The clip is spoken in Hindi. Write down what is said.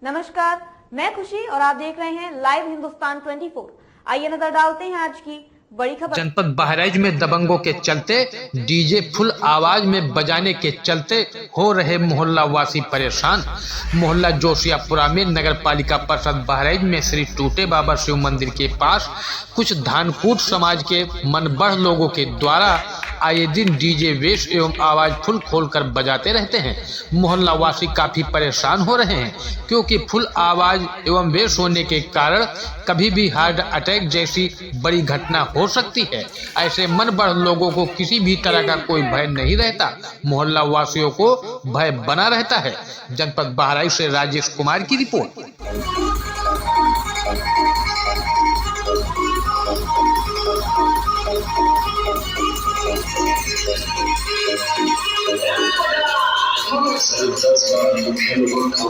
नमस्कार, मैं खुशी और आप देख रहे हैं लाइव हिंदुस्तान 24। आइए नजर डालते हैं आज की बड़ी खबर। जनपद बहराइच में दबंगों के चलते डीजे फुल आवाज में बजाने के चलते हो रहे मोहल्ला वासी परेशान। मोहल्ला जोशियापुरा में नगर पालिका परिषद बहराइच में श्री टूटे बाबा शिव मंदिर के पास कुछ धानकूट समाज के मनबढ़ लोगों के द्वारा आए दिन डीजे वेश एवं आवाज फुल खोलकर बजाते रहते हैं। मोहल्ला वासी काफी परेशान हो रहे हैं क्योंकि फुल आवाज एवं वेश होने के कारण कभी भी हार्ट अटैक जैसी बड़ी घटना हो सकती है। ऐसे मनबढ़ लोगों को किसी भी तरह का कोई भय नहीं रहता। मोहल्ला वासियों को भय बना रहता है। जनपद बहराइच से राजेश कुमार की रिपोर्ट। मुख्य लोगों को